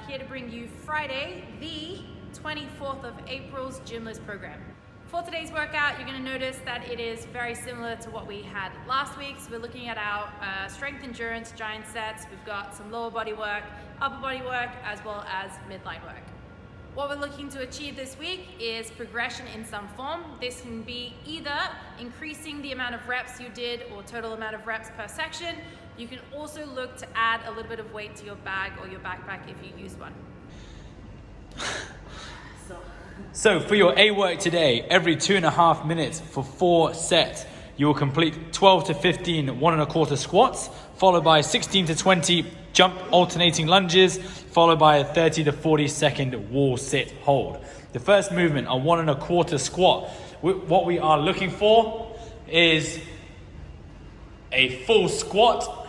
Here to bring you Friday, the 24th of April's GYMLESS program. For today's workout, you're going to notice that it is very similar to what we had last week. So we're looking at our strength endurance giant sets. We've got some lower body work, upper body work, as well as midline work. What we're looking to achieve this week is progression in some form. This can be either increasing the amount of reps you did or total amount of reps per section. You can also look to add a little bit of weight to your bag or your backpack if you use one. So for your A work today, every 2.5 minutes for 4 sets, you will complete 12 to 15 1 1/4 squats, followed by 16 to 20 jump alternating lunges, followed by a 30 to 40 second wall sit hold. The first movement, a 1 1/4 squat. What we are looking for is a full squat,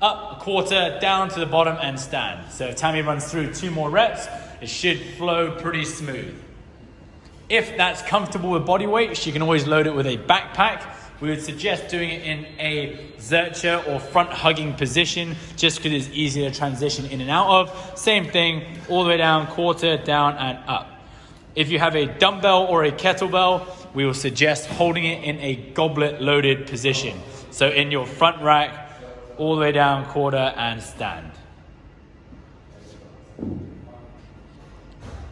up a quarter, down to the bottom and stand. So if Tammy runs through 2 more reps, it should flow pretty smooth. If that's comfortable with body weight, she can always load it with a backpack. We would suggest doing it in a zercher or front hugging position, just because it's easier to transition in and out of. Same thing, all the way down, quarter, down and up. If you have a dumbbell or a kettlebell, we will suggest holding it in a goblet loaded position. So in your front rack, all the way down, quarter and stand.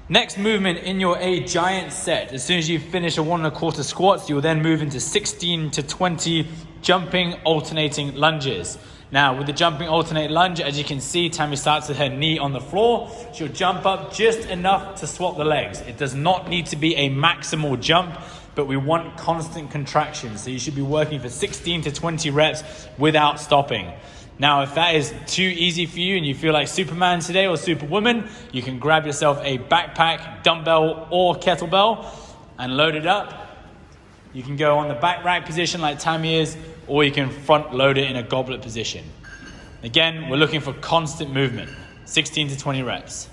Next movement in your A giant set. As soon as you finish a 1 1/4 squats, you will then move into 16 to 20 jumping alternating lunges. Now with the jumping alternate lunge, as you can see, Tammy starts with her knee on the floor. She'll jump up just enough to swap the legs. It does not need to be a maximal jump, but we want constant contraction. So you should be working for 16 to 20 reps without stopping. Now, if that is too easy for you and you feel like Superman today or Superwoman, you can grab yourself a backpack, dumbbell or kettlebell and load it up. You can go on the back rack position like Tammy is, or you can front load it in a goblet position. Again, we're looking for constant movement, 16 to 20 reps.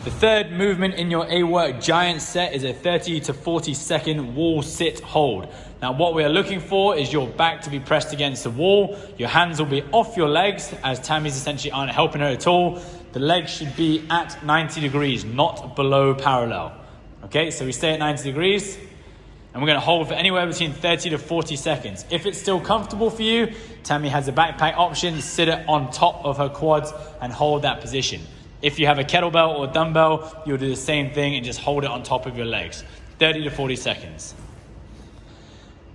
The third movement in your A work giant set is a 30 to 40 second wall sit hold. Now what we are looking for is your back to be pressed against the wall. Your hands will be off your legs, as Tammy's essentially aren't helping her at all. The legs should be at 90 degrees, not below parallel. Okay, so we stay at 90 degrees and we're going to hold for anywhere between 30 to 40 seconds. If it's still comfortable for you, Tammy has a backpack option. Sit it on top of her quads and hold that position. If you have a kettlebell or dumbbell, you'll do the same thing and just hold it on top of your legs. 30 to 40 seconds.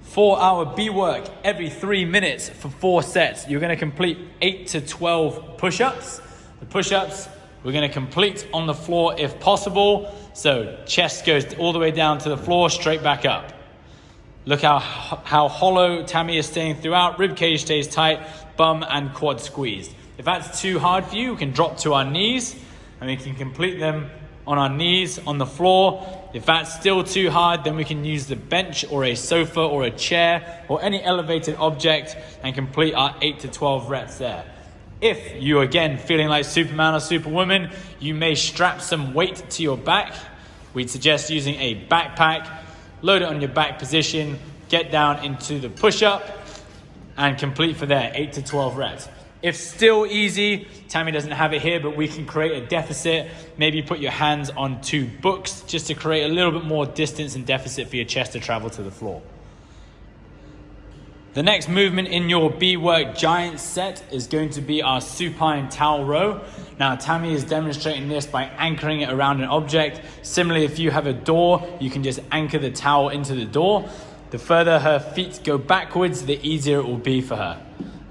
For our B work, every 3 minutes for 4 sets, you're going to complete 8 to 12 push-ups. The push-ups we're going to complete on the floor if possible. So chest goes all the way down to the floor, straight back up. Look how hollow Tammy is staying throughout. Rib cage stays tight, bum and quad squeezed. If that's too hard for you, we can drop to our knees and we can complete them on our knees on the floor. If that's still too hard, then we can use the bench or a sofa or a chair or any elevated object and complete our 8 to 12 reps there. If you're again feeling like Superman or Superwoman, you may strap some weight to your back. We'd suggest using a backpack, load it on your back position, get down into the push-up and complete for there, 8 to 12 reps. If still easy, Tammy doesn't have it here, but we can create a deficit. Maybe put your hands on 2 books just to create a little bit more distance and deficit for your chest to travel to the floor. The next movement in your B work giant set is going to be our supine towel row. Now, Tammy is demonstrating this by anchoring it around an object. Similarly, if you have a door, you can just anchor the towel into the door. The further her feet go backwards, the easier it will be for her.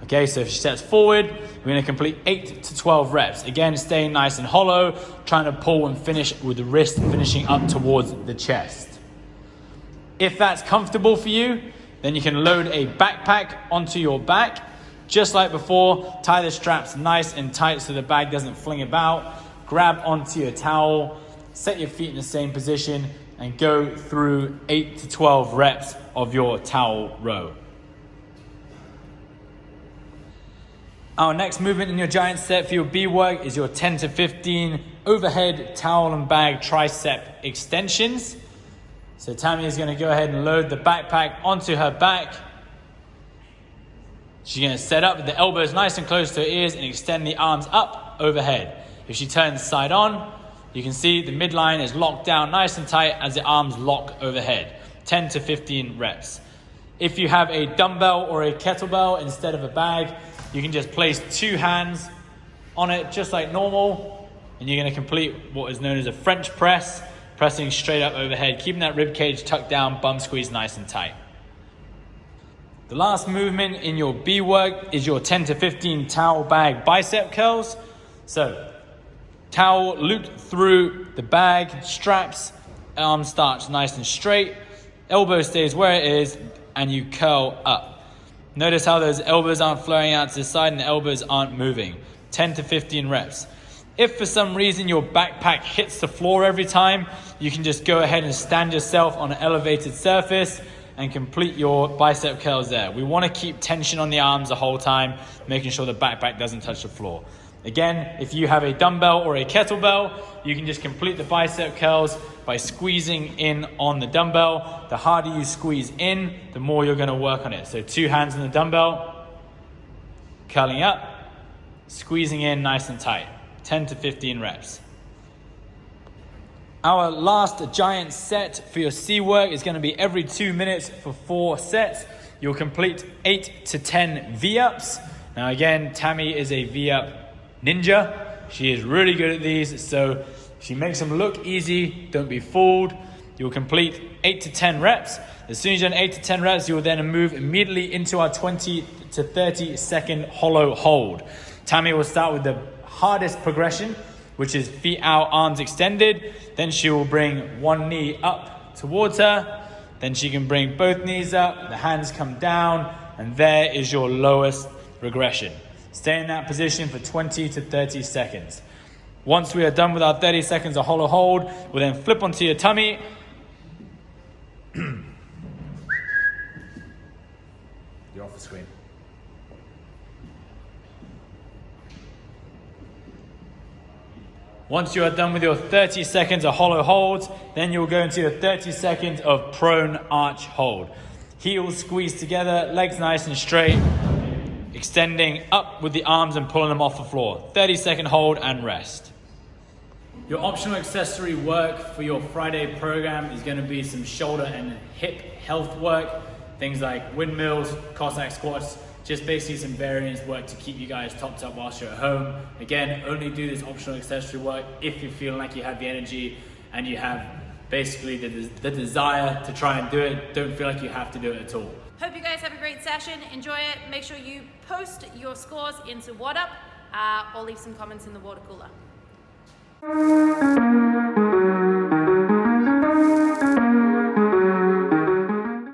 Okay, so if she steps forward, we're going to complete 8 to 12 reps. Again, staying nice and hollow, trying to pull and finish with the wrist finishing up towards the chest. If that's comfortable for you, then you can load a backpack onto your back. Just like before, tie the straps nice and tight so the bag doesn't fling about. Grab onto your towel, set your feet in the same position, and go through 8 to 12 reps of your towel row. Our next movement in your giant set for your B work is your 10 to 15 overhead towel and bag tricep extensions. So Tammy is going to go ahead and load the backpack onto her back. She's going to set up with the elbows nice and close to her ears and extend the arms up overhead. If she turns side on, you can see the midline is locked down nice and tight as the arms lock overhead. 10 to 15 reps. If you have a dumbbell or a kettlebell instead of a bag, you can just place 2 hands on it just like normal, and you're going to complete what is known as a French press, pressing straight up overhead, keeping that rib cage tucked down, bum squeeze nice and tight. The last movement in your B work is your 10 to 15 towel bag bicep curls. So towel looped through the bag, straps, arm starts nice and straight, elbow stays where it is, and you curl up. Notice how those elbows aren't flowing out to the side and the elbows aren't moving. 10 to 15 reps. If for some reason your backpack hits the floor every time, you can just go ahead and stand yourself on an elevated surface and complete your bicep curls there. We want to keep tension on the arms the whole time, making sure the backpack doesn't touch the floor. Again, if you have a dumbbell or a kettlebell, you can just complete the bicep curls by squeezing in on the dumbbell. The harder you squeeze in, the more you're going to work on it. So 2 hands on the dumbbell, curling up, squeezing in nice and tight. 10 to 15 reps. Our last giant set for your C work is going to be every 2 minutes for 4 sets. You'll complete 8 to 10 V-ups. Now again, Tammy is a V-up ninja. She is really good at these, so she makes them look easy. Don't be fooled. You'll complete 8 to 10 reps. As soon as you're done 8 to 10 reps, you will then move immediately into our 20 to 30 second hollow hold. Tammy will start with the hardest progression, which is feet out, arms extended. Then she will bring one knee up towards her. Then she can bring both knees up, the hands come down, and there is your lowest regression. Stay in that position for 20 to 30 seconds. Once we are done with our 30 seconds of hollow hold, we'll then flip onto your tummy. You're off the screen. Once you are done with your 30 seconds of hollow holds, then you'll go into your 30 seconds of prone arch hold. Heels squeezed together, legs nice and straight, extending up with the arms and pulling them off the floor. 30-second hold and rest. Your optional accessory work for your Friday program is going to be some shoulder and hip health work. Things like windmills, Cossack squats, just basically some variance work to keep you guys topped up whilst you're at home. Again, only do this optional accessory work if you're feeling like you have the energy and you have basically the desire to try and do it. Don't feel like you have to do it at all. Hope you guys have a great session. Enjoy it. Make sure you post your scores into WhatsApp or leave some comments in the water cooler.